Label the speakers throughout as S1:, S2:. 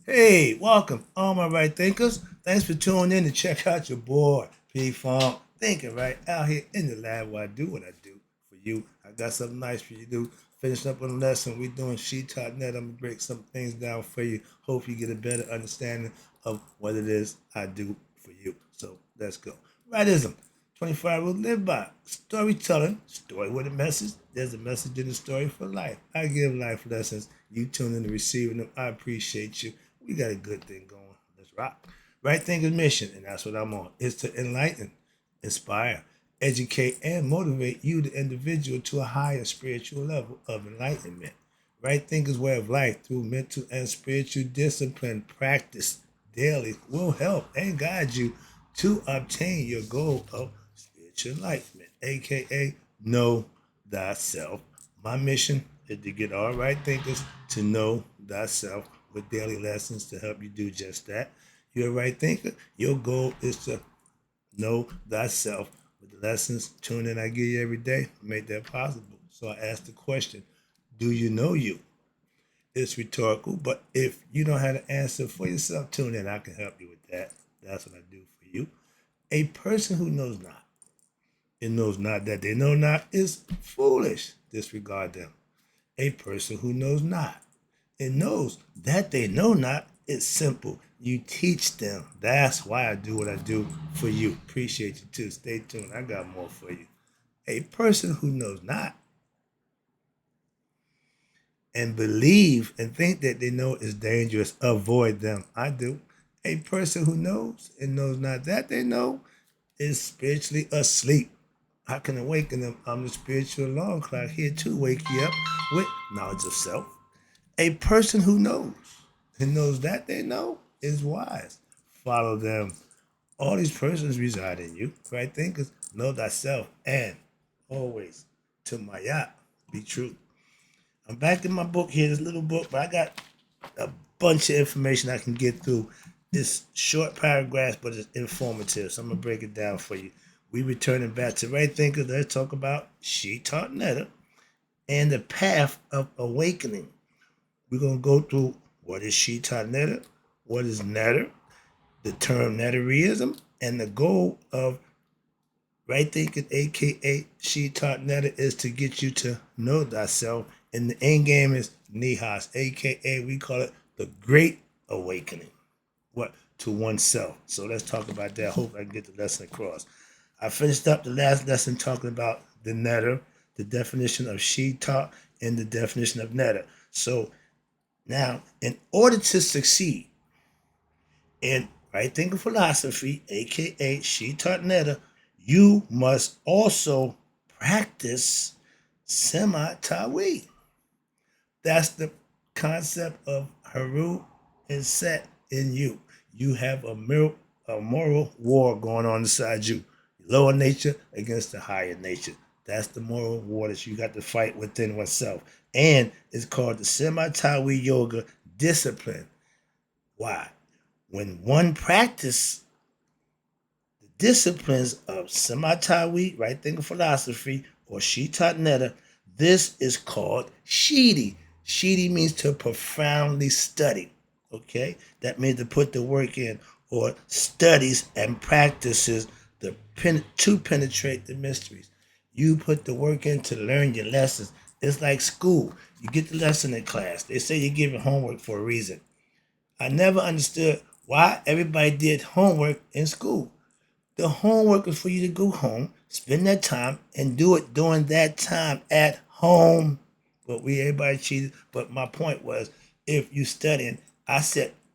S1: Hey, welcome, all my right thinkers. Thanks for tuning in to check out your boy, P Funk. Thinking right out here in the lab where I do what I do for you. I got something nice for you to do. Finishing up on the lesson. We're doing She Taught Net. I'm going to break some things down for you. Hope you get a better understanding of what it is I do for you. So let's go. Rightism. 25 rules live by. Storytelling. Story with a message. There's a message in the story for life. I give life lessons. You tune in to receiving them. I appreciate you. We got a good thing going. Let's rock. Right Thinking Mission, and that's what I'm on, is to enlighten, inspire, educate, and motivate you, the individual, to a higher spiritual level of enlightenment. Right Thinkers Way of Life through mental and spiritual discipline practice daily will help and guide you to obtain your goal of spiritual enlightenment, aka know thyself. My mission is to get all right thinkers to know thyself with daily lessons to help you do just that. You're a right thinker. Your goal is to know thyself with the lessons, tune in I give you every day, make that possible. So I ask the question, do you know you? It's rhetorical, but if you don't have an answer for yourself, tune in. I can help you with that. That's what I do for you. A person who knows not and knows not that they know not is foolish. Disregard them. A person who knows not and knows that they know not is simple. You teach them. That's why I do what I do for you. Appreciate you too. Stay tuned. I got more for you. A person who knows not and believe and think that they know is dangerous, avoid them. I do. A person who knows and knows not that they know is spiritually asleep. I can awaken them. I'm the spiritual alarm clock here to wake you up with knowledge of self. A person who knows and knows that they know is wise. Follow them. All these persons reside in you, right? Thinkers know thyself and always to my yacht be true. I'm back in my book here, this little book, but I got a bunch of information I can get through. It's short paragraphs, but it's informative. So I'm gonna break it down for you. We returning back to right thinkers. Let's talk about She Taught Netta and the path of awakening. We're gonna go through what is She Taught Netta, what is Netter, the term Neterianism, and the goal of right thinking, aka She Taught Netta, is to get you to know thyself. And the end game is Nihas, aka we call it the Great Awakening. What? To oneself. So let's talk about that. Hope I can get the lesson across. I finished up the last lesson talking about the Netter, the definition of She Taught, and the definition of Netter. So now, in order to succeed in right thinking philosophy, aka She Taught Netta, you must also practice semi-tawi. That's the concept of Haru is set in you. You have a moral war going on inside you. Lower nature against the higher nature. That's the moral war that you got to fight within oneself. And it's called the Semi-Tawi Yoga discipline. Why? When one practice the disciplines of Semi-Tawi, right thinking philosophy, or Shita Netta, this is called Shidi. Shidi means to profoundly study. Okay? That means to put the work in, or studies and practices to penetrate the mysteries. You put the work in to learn your lessons. It's like school. You get the lesson in class. They say you're giving homework for a reason. I never understood why everybody did homework in school. The homework is for you to go home, spend that time, and do it during that time at home. But everybody cheated. But my point was, if you studying, I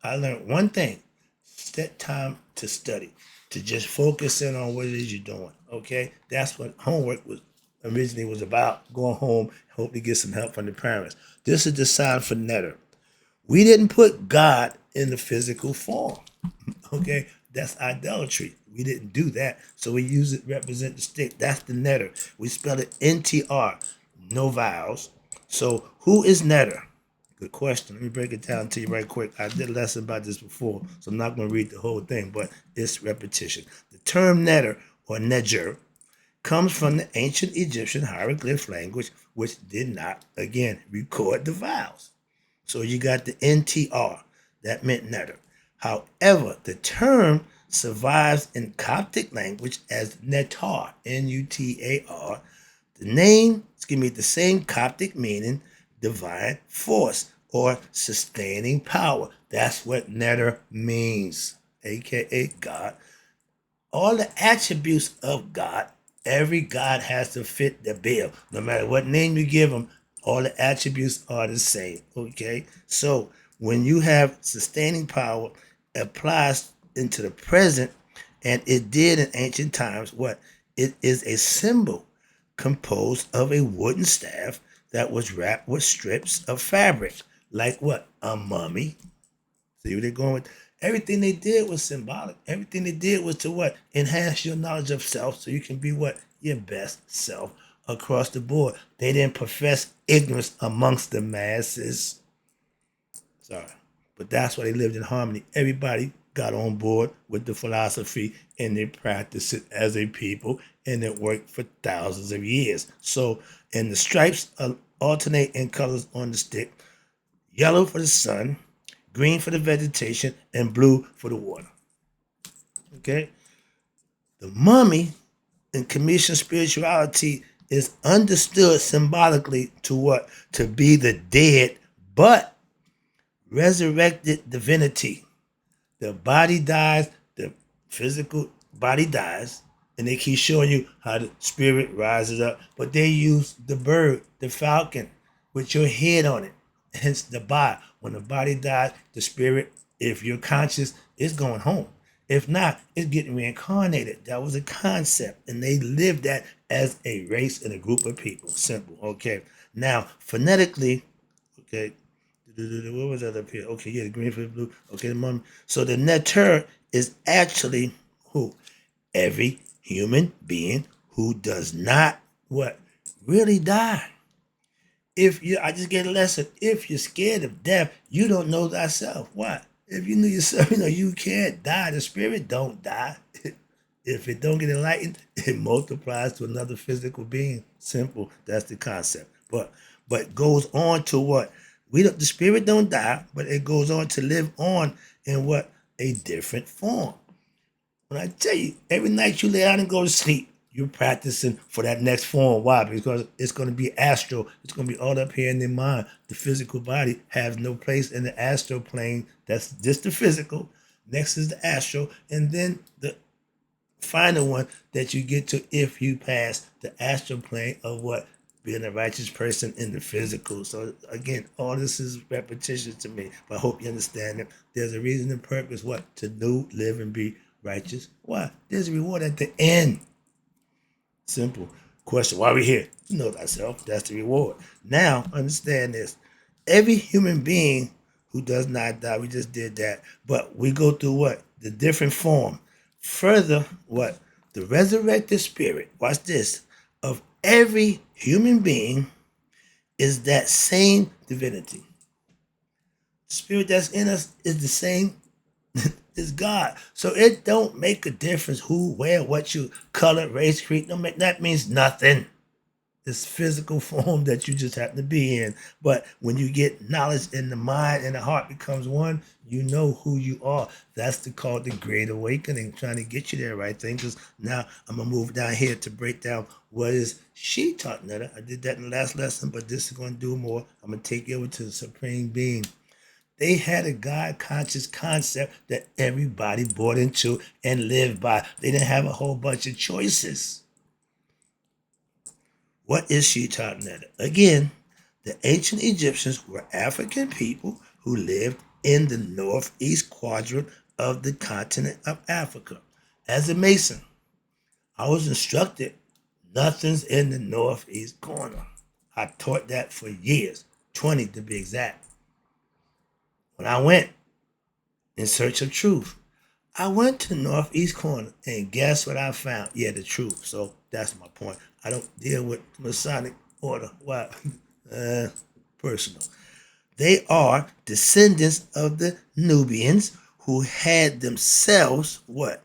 S1: learned one thing: set time to study, to just focus in on what it is you're doing. Okay, that's what homework was originally was about. Going home, hope to get some help from the parents. This is the sign for Netter. We didn't put God in the physical form. Okay, that's idolatry. We didn't do that. So we use it represent the stick. That's the netter. We spell it NTR, no vowels. So who is netter? Good question. Let me break it down to you right quick. I did a lesson about this before, so I'm not going to read the whole thing, but it's repetition. The term netter or neger comes from the ancient Egyptian hieroglyph language, which did not, again, record the vowels. So you got the NTR. That meant netter. However, the term survives in Coptic language as netar, Nutar. The name gives the same Coptic meaning, divine force or sustaining power. That's what netter means, aka God. All the attributes of God, every God has to fit the bill. No matter what name you give him, all the attributes are the same. Okay? So when you have sustaining power applies into the present, and it did in ancient times, what? It is a symbol composed of a wooden staff that was wrapped with strips of fabric, like what? A mummy. See where they're going with? Everything they did was symbolic. Everything they did was to what? Enhance your knowledge of self so you can be what? Your best self across the board. They didn't profess ignorance amongst the masses. Sorry. But that's why they lived in harmony. Everybody got on board with the philosophy and they practiced it as a people, and it worked for thousands of years. So, and the stripes alternate in colors on the stick: yellow for the sun, green for the vegetation, and blue for the water. Okay? The mummy in Commission spirituality is understood symbolically to what? To be the dead but resurrected divinity. The body dies, the physical body dies, and they keep showing you how the spirit rises up. But they use the bird, the falcon, with your head on it. Hence the body. When the body dies, the spirit, if you're conscious, is going home. If not, it's getting reincarnated. That was a concept. And they lived that as a race and a group of people. Simple. Okay. Now, phonetically, okay, what was that up here? Okay, yeah, the green for the blue. Okay, the mummy. So the neter is actually who? Every human being who does not what? Really die. If you, I just get a lesson. If you're scared of death, you don't know thyself. Why? If you knew yourself, you know you can't die. The spirit don't die. If it don't get enlightened, it multiplies to another physical being. Simple. That's the concept. But goes on to what? We don't. The spirit don't die, but it goes on to live on in what? A different form. When I tell you, every night you lay down and go to sleep, you're practicing for that next form. Why? Because it's going to be astral. It's going to be all up here in their mind. The physical body has no place in the astral plane. That's just the physical. Next is the astral. And then the final one that you get to if you pass the astral plane of what? Being a righteous person in the physical. So again, all this is repetition to me. But I hope you understand that there's a reason and purpose. What? To do, live, and be righteous. Why? There's a reward at the end. Simple. Question: why are we here? You know thyself. That's the reward. Now, understand this. Every human being who does not die, we just did that. But we go through what? The different form. Further, what? The resurrected spirit, watch this, of every human being is that same divinity. The spirit that's in us is the same is God. So it don't make a difference who, where, what you, color, race, creed. That means nothing. This physical form that you just happen to be in. But when you get knowledge in the mind and the heart becomes one, you know who you are. That's called the Great Awakening, trying to get you there, right thing. Because now I'm going to move down here to break down what is she taught Netta. I did that in the last lesson, but this is going to do more. I'm going to take you over to the Supreme Being. They had a God conscious concept that everybody bought into and lived by. They didn't have a whole bunch of choices. What is Shitab Netta? Again, the ancient Egyptians were African people who lived in the northeast quadrant of the continent of Africa. As a Mason, I was instructed nothing's in the northeast corner. I taught that for years, 20 to be exact. When I went in search of truth, I went to the northeast corner, and guess what I found? Yeah, the truth. So that's my point. I don't deal with Masonic order. Why? Personal. They are descendants of the Nubians who had themselves what?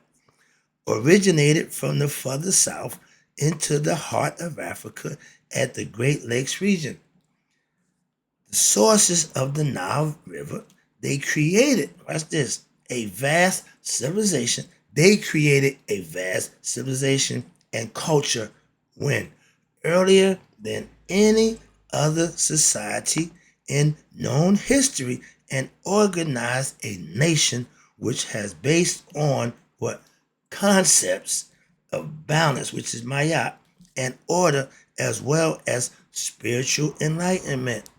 S1: Originated from the further south into the heart of Africa at the Great Lakes region. The sources of the Nile River They created, watch this, a vast civilization. They created a vast civilization and culture when earlier than any other society in known history and organized a nation which has based on what concepts of balance, which is mayat, and order, as well as spiritual enlightenment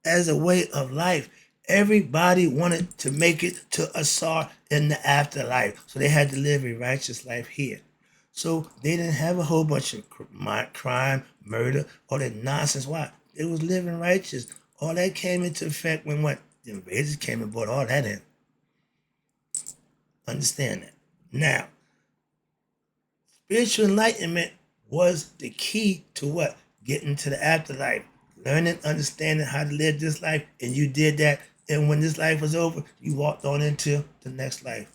S1: as a way of life. Everybody wanted to make it to Asar in the afterlife, so they had to live a righteous life here. So they didn't have a whole bunch of crime, murder, all that nonsense. Why? It was living righteous. All that came into effect when what? The invaders came and brought all that in. Understand that. Now, spiritual enlightenment was the key to what? Getting to the afterlife. Learning, understanding how to live this life, and you did that. And when this life was over, you walked on into the next life.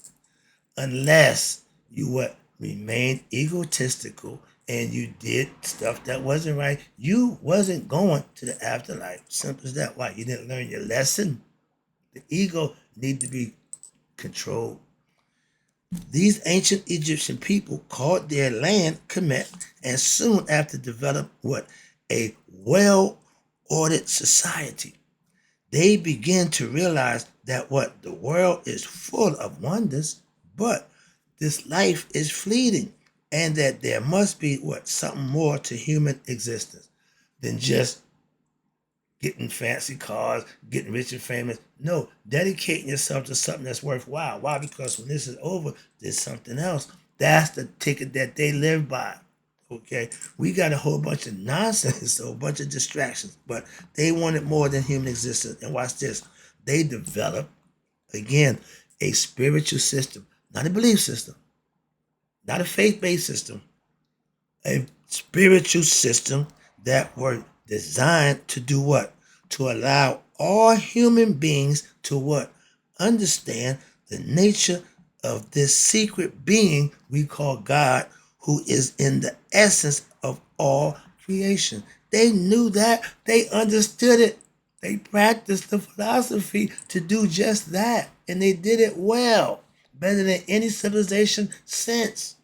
S1: Unless you what? Remained egotistical and you did stuff that wasn't right, you wasn't going to the afterlife. Simple as that. Why? You didn't learn your lesson. The ego need to be controlled. These ancient Egyptian people called their land Kemet, and soon after developed what? A well-ordered society. They began to realize that what? The world is full of wonders, but this life is fleeting, and that there must be what? Something more to human existence than just getting fancy cars, getting rich and famous. No, dedicating yourself to something that's worthwhile. Why? Because when this is over, there's something else. That's the ticket that they live by. Okay, we got a whole bunch of nonsense, a whole bunch of distractions, but they wanted more than human existence. And watch this. They developed, again, a spiritual system, not a belief system, not a faith-based system, a spiritual system that were designed to do what? To allow all human beings to what? Understand the nature of this secret being we call God, who is in the essence of all creation. They knew that. They understood it. They practiced the philosophy to do just that. And they did it well, better than any civilization since.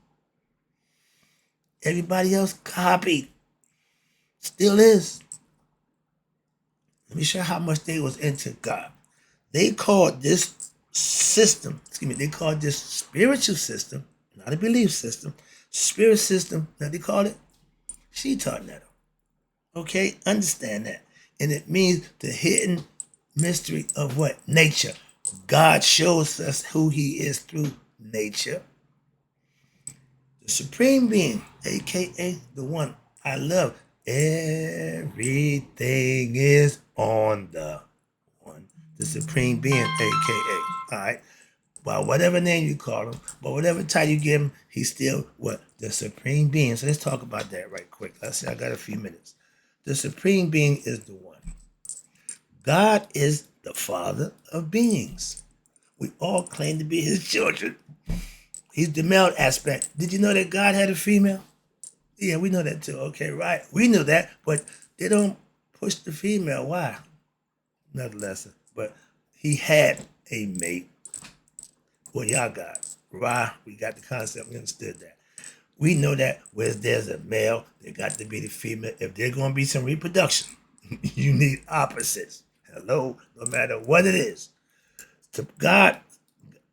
S1: Everybody else copied. Still is. Let me show you how much they was into God. They called this system, they called this spiritual system, not a belief system, spirit system, that they call it Shaitan. Okay, understand that. And it means the hidden mystery of what? Nature. God shows us who he is through nature. The supreme being, aka the one I love. Everything is on the one. The supreme being, aka. Alright. Well, whatever name you call him, but whatever title you give him, he's still what? The supreme being. So let's talk about that right quick. Let's say I got a few minutes. The supreme being is the one. God is the father of beings. We all claim to be his children. He's the male aspect. Did you know that God had a female? Yeah, we know that too. Okay, right. We knew that, but they don't push the female. Why? Another lesson. But he had a mate. Well, y'all got. Right? We got the concept. We understood that. We know that where there's a male, there got to be the female. If there's going to be some reproduction, you need opposites. Hello? No matter what it is. So God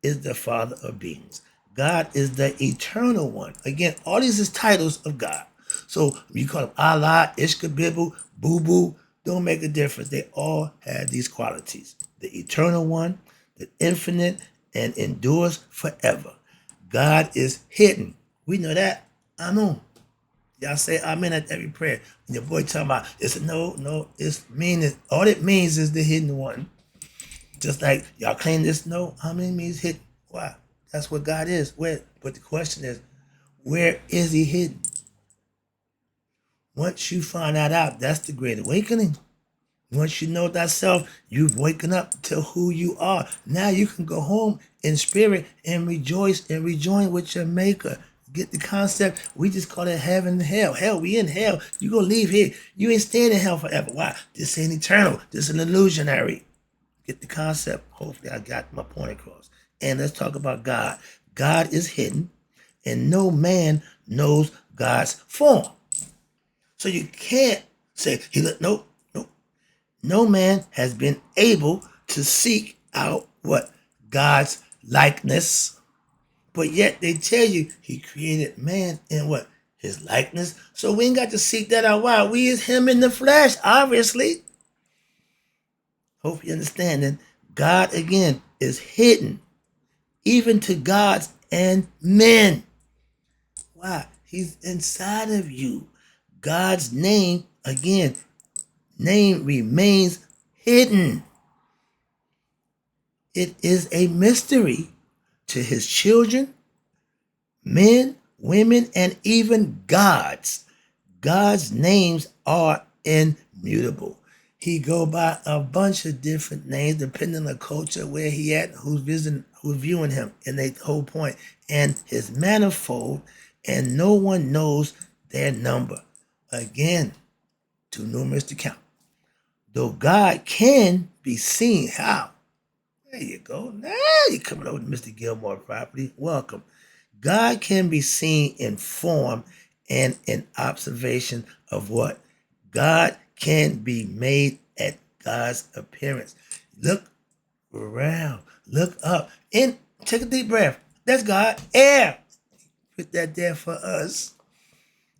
S1: is the father of beings. God is the eternal one. Again, all these is titles of God. So you call him Allah, Ishkabibu, Boo Boo, don't make a difference. They all have these qualities. The eternal one, the infinite, and endures forever. God is hidden. We know that. Amen. Y'all say amen at every prayer. And your boy talking about, it's no, it's meaning, all it means is the hidden one. Just like y'all claim this, no, amen means hidden. Why? That's what God is. Where? But the question is, where is he hidden? Once you find that out, that's the great awakening. Once you know thyself, you've woken up to who you are. Now you can go home in spirit and rejoice and rejoin with your maker. Get the concept? We just call it heaven and hell. Hell, we in hell. You gonna leave here. You ain't staying in hell forever. Why? This ain't eternal. This is an illusionary. Get the concept? Hopefully I got my point across. And let's talk about God. God is hidden, and no man knows God's form. So you can't say, nope, nope. No man has been able to seek out what? God's likeness. But yet they tell you he created man in what? His likeness. So we ain't got to seek that out. Why? We is him in the flesh, obviously. Hope you understand. And God, again, is hidden, even to gods and men. Why? He's inside of you. God's name, again, name remains hidden. It is a mystery to his children, men, women, and even gods. God's names are immutable. He go by a bunch of different names depending on the culture, where he at, who's visiting, who's viewing him, and the whole point. And his manifold, and no one knows their number. Again, too numerous to count. Though God can be seen, how? There you go. Now you're coming over to Mr. Gilmore property. Welcome. God can be seen in form and in observation of what? God can be made at God's appearance. Look around. Look up. And take a deep breath. That's God. Air. Put that there for us.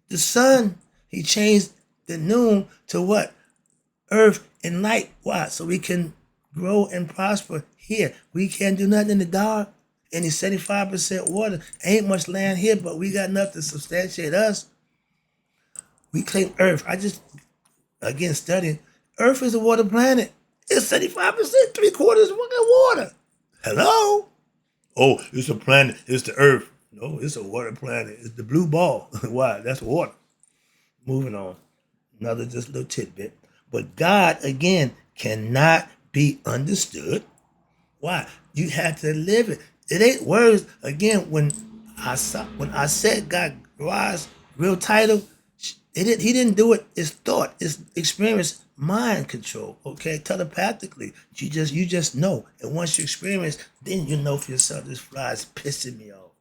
S1: The sun, he changed the noon to what? Earth and light. Why? So we can grow and prosper here. We can't do nothing in the dark. And it's 75% water. Ain't much land here, but we got enough to substantiate us. We claim Earth. I just, again, studying. Earth is a water planet. It's 75%, 3/4 fucking water. Hello? Oh, it's a planet. It's the Earth. No, it's a water planet. It's the blue ball. Why? That's water. Moving on. Another just little tidbit. But God, again, cannot be understood. Why? You have to live it. It ain't words. Again, when I said God rise, real title, he didn't do it. It's thought, it's experience, mind control. Okay, telepathically, you just know. And once you experience, then you know for yourself. This fly is pissing me off.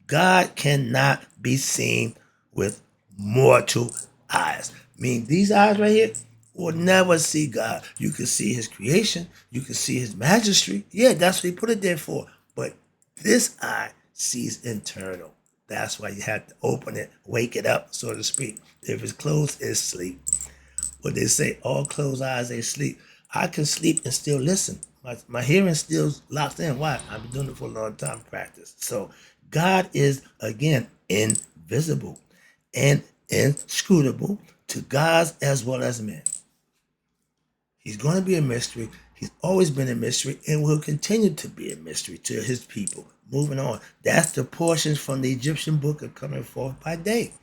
S1: God cannot be seen with mortal eyes. I mean, these eyes right here will never see God. You can see his creation. You can see his majesty. Yeah, that's what he put it there for. But this eye sees internal. That's why you have to open it, wake it up, so to speak. If it's closed, it's sleep. What they say, all closed eyes, they sleep. I can sleep and still listen. My hearing still locked in. Why? I've been doing it for a long time, practice. So God is, again, invisible and inscrutable to gods as well as men. He's going to be a mystery. He's always been a mystery and will continue to be a mystery to his people. Moving on. That's the portions from the Egyptian book of coming forth by day.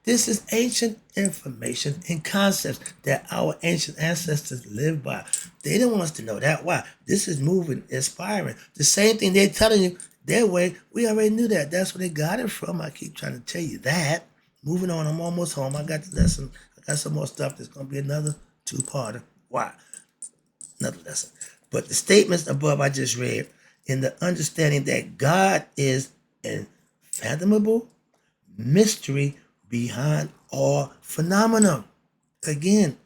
S1: This is ancient information and concepts that our ancient ancestors lived by. They didn't want us to know that. Why? This is moving, inspiring. The same thing they're telling you their way, we already knew that. That's where they got it from. I keep trying to tell you that. Moving on, I'm almost home. I got the lesson. I got some more stuff. There's going to be another two-parter. Why? Another lesson. But the statements above I just read, in the understanding that God is an unfathomable mystery behind all phenomena. Again,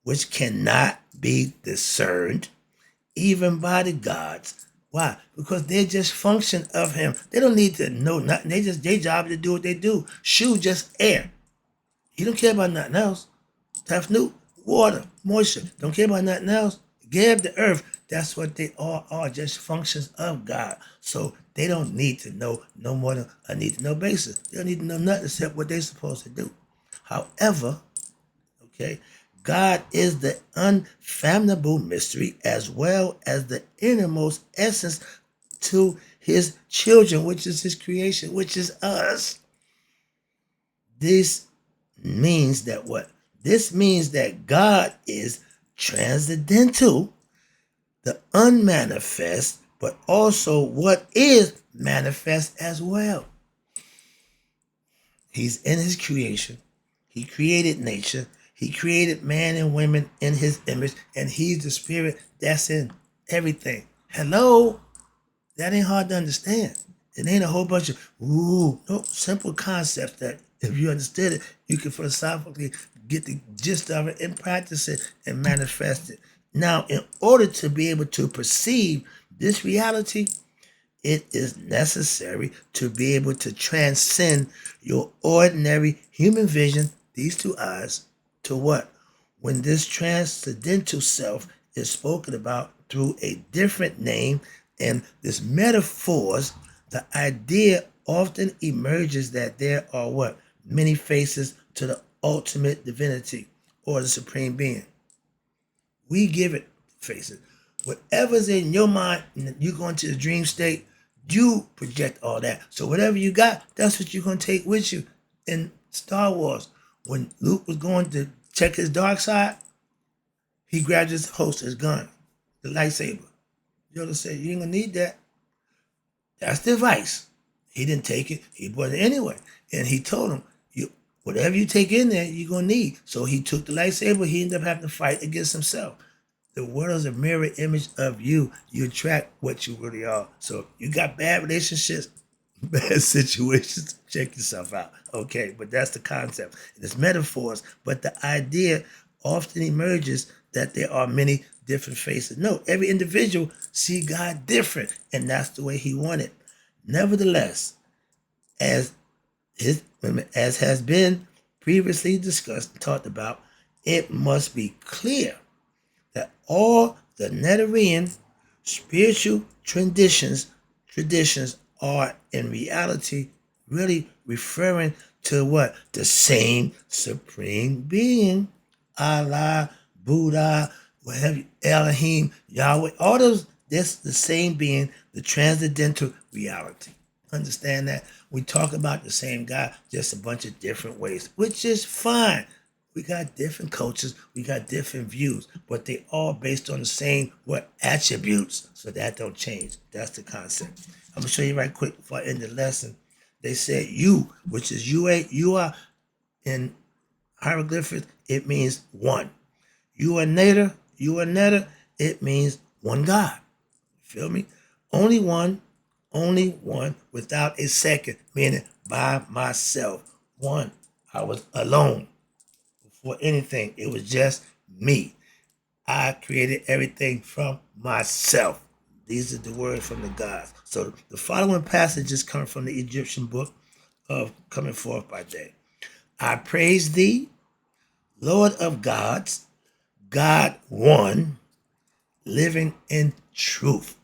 S1: which cannot be discerned even by the gods. Why? Because they just function of him. They don't need to know nothing. They just, their job to do what they do. Shoe, just air. He don't care about nothing else. Tafnut, water, moisture. Don't care about nothing else. Gab, the earth. That's what they all are, just functions of God. So they don't need to know no more than a need to know basis. They don't need to know nothing except what they're supposed to do. However, okay, God is the unfathomable mystery as well as the innermost essence to his children, which is his creation, which is us. This means that what? This means that God is transcendental, the unmanifest, but also what is manifest as well. He's in his creation. He created nature. He created man and women in his image, and he's the spirit that's in everything. Hello? That ain't hard to understand. It ain't a whole bunch of, no, simple concepts that if you understood it, you can philosophically get the gist of it and practice it and manifest it. Now, in order to be able to perceive this reality, it is necessary to be able to transcend your ordinary human vision, these two eyes, to what? When this transcendental self is spoken about through a different name and this metaphors, the idea often emerges that there are what? Many faces to the ultimate divinity or the supreme being. We give it faces. Whatever's in your mind, you go into the dream state, you project all that. So whatever you got, that's what you're going to take with you. In Star Wars, when Luke was going to check his dark side, he grabbed his holster, his gun, the lightsaber. Yoda said, you ain't going to need that. That's the advice. He didn't take it. He brought it anyway. And he told him, whatever you take in there, you're going to need. So he took the lightsaber. He ended up having to fight against himself. The world is a mirror image of you. You attract what you really are. So you got bad relationships, bad situations, check yourself out. Okay, but that's the concept. It's metaphors, but the idea often emerges that there are many different faces. No, every individual see God different, and that's the way he wanted. Nevertheless, as has been previously discussed and talked about, it must be clear that all the Neterian spiritual traditions are in reality really referring to what? The same supreme being. Allah, Buddha, whatever, Elohim, Yahweh, all those, that's the same being, the transcendental reality. Understand that? We talk about the same God, just a bunch of different ways, which is fine. We got different cultures, we got different views, but they all based on the same attributes. So that don't change. That's the concept. I'm gonna show you right quick before I end the lesson. They said you, which is you are in hieroglyphics, it means one. You are Neta, it means one God. Feel me? Only one without a second, meaning by myself. One. I was alone. For anything. It was just me. I created everything from myself. These are the words from the gods. So the following passages come from the Egyptian book of Coming Forth by Day. I praise thee, Lord of gods, God one, living in truth.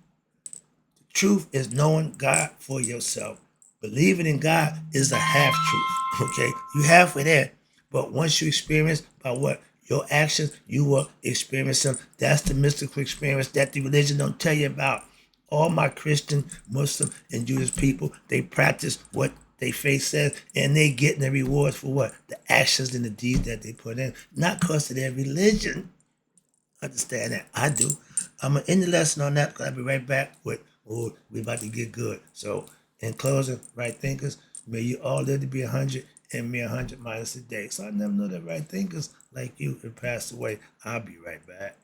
S1: Truth is knowing God for yourself. Believing in God is a half truth. Okay, you halfway there, but once you experience by what your actions, you will experience them. That's the mystical experience that the religion don't tell you about. All my Christian, Muslim, and Jewish people, they practice what they faith says, and they getting the rewards for what? The actions and the deeds that they put in, not because of their religion. Understand that? I do. I'm going to end the lesson on that because I'll be right back with, we about to get good. So, in closing, right thinkers, may you all live to be 100 and me 100 minus a day. So I never know that right thinkers like you have passed away. I'll be right back.